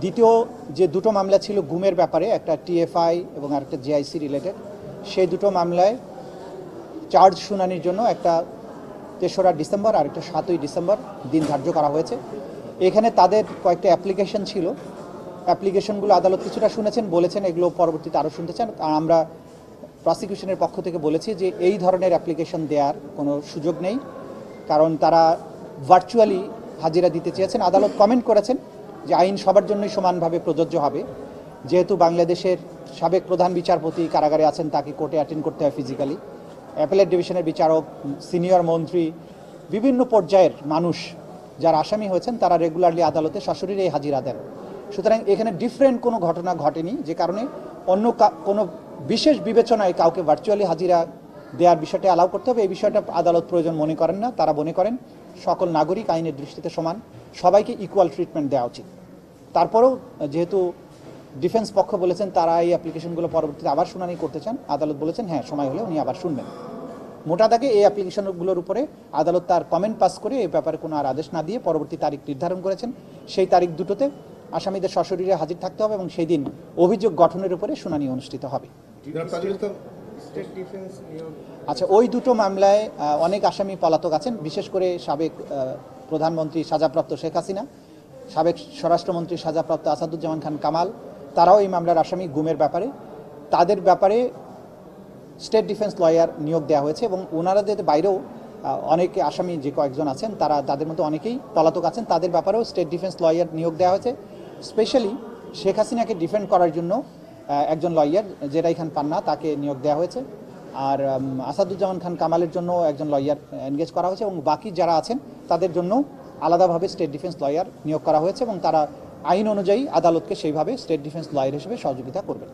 দ্বিতীয় যে দুটো মামলা ছিল গুমের ব্যাপারে, একটা টিএফআই এবং আরেকটা জেআইসি রিলেটেড, সেই দুটো মামলায় চার্জ শুনানির জন্য একটা ৩রা ডিসেম্বর আর একটা ৭ই ডিসেম্বর দিন ধার্য করা হয়েছে। এখানে তাদের কয়েকটা অ্যাপ্লিকেশন ছিল, অ্যাপ্লিকেশনগুলো আদালত কিছুটা শুনেছেন, বলেছেন এগুলো পরবর্তীতে আরও শুনতে চান। আর আমরা প্রসিকিউশনের পক্ষ থেকে বলেছি যে এই ধরনের অ্যাপ্লিকেশন দেওয়ার কোনো সুযোগ নেই, কারণ তারা ভার্চুয়ালি হাজিরা দিতে চেয়েছেন। আদালত কমেন্ট করেছেন যে আইন সবার জন্যই সমানভাবে প্রযোজ্য হবে, যেহেতু বাংলাদেশের সাবেক প্রধান বিচারপতি কারাগারে আছেন, তাকে কোর্টে অ্যাটেন্ড করতে হয় ফিজিক্যালি। অ্যাপেলেট ডিভিশনের বিচারক, সিনিয়র মন্ত্রী, বিভিন্ন পর্যায়ের মানুষ যারা আসামি হয়েছেন তারা রেগুলারলি আদালতে সশরীরে হাজিরা দেন। সুতরাং এখানে ডিফারেন্ট কোনো ঘটনা ঘটেনি, যে কারণে অন্য কোনো বিশেষ বিবেচনায় কাউকে ভার্চুয়ালি হাজিরা দেওয়ার বিষয়টা অ্যালাউ করতে হবে, এই বিষয়টা আদালত প্রয়োজন মনে করেন না। তারা মনে করেন সকল নাগরিক আইনের দৃষ্টিতে সমান, সবাইকে ইকুয়াল ট্রিটমেন্ট দেওয়া উচিত। তারপরেও যেহেতু ডিফেন্স পক্ষ বলেছেন তারা এই অ্যাপ্লিকেশনগুলো পরবর্তীতে আবার শুনানি করতে চান, আদালত বলেছেন হ্যাঁ, সময় হলে উনি আবার শুনবেন। মোটা দাগে এই অ্যাপ্লিকেশনগুলোর উপরে আদালত তার কমেন্ট পাস করে এই ব্যাপারে কোনো আর আদেশ না দিয়ে পরবর্তী তারিখ নির্ধারণ করেছেন। সেই তারিখ দুটোতে আসামিদের সশরীরে হাজির থাকতে হবে এবং সেই দিন অভিযোগ গঠনের উপরে শুনানি অনুষ্ঠিত হবে। আচ্ছা, ওই দুটো মামলায় অনেক আসামি পলাতক আছেন, বিশেষ করে সাবেক প্রধানমন্ত্রী সাজাপ্রাপ্ত শেখ হাসিনা, সাবেক স্বরাষ্ট্রমন্ত্রী সাজাপ্রাপ্ত আসাদুজ্জামান খান কামাল, তারাও এই মামলার আসামি গুমের ব্যাপারে। তাদের ব্যাপারে স্টেট ডিফেন্স লয়ার নিয়োগ দেওয়া হয়েছে এবং ওনারাদের বাইরেও অনেকে আসামি যে কয়েকজন আছেন তারা, তাদের মধ্যে অনেকেই পলাতক আছেন, তাদের ব্যাপারেও স্টেট ডিফেন্স লয়ার নিয়োগ দেওয়া হয়েছে। স্পেশালি শেখ হাসিনাকে ডিফেন্ড করার জন্য একজন লয়ার, জেরাই খান পান্না, তাকে নিয়োগ দেওয়া হয়েছে। আর আসাদুজ্জামান খান কামালের জন্য একজন লয়ার এনগেজ করা হয়েছে এবং বাকি যারা আছেন তাদের জন্য আলাদাভাবে স্টেট ডিফেন্স লয়ার নিয়োগ করা হয়েছে এবং তারা আইন অনুযায়ী আদালতকে সেইভাবে স্টেট ডিফেন্স লয়ার হিসেবে সহযোগিতা করবেন।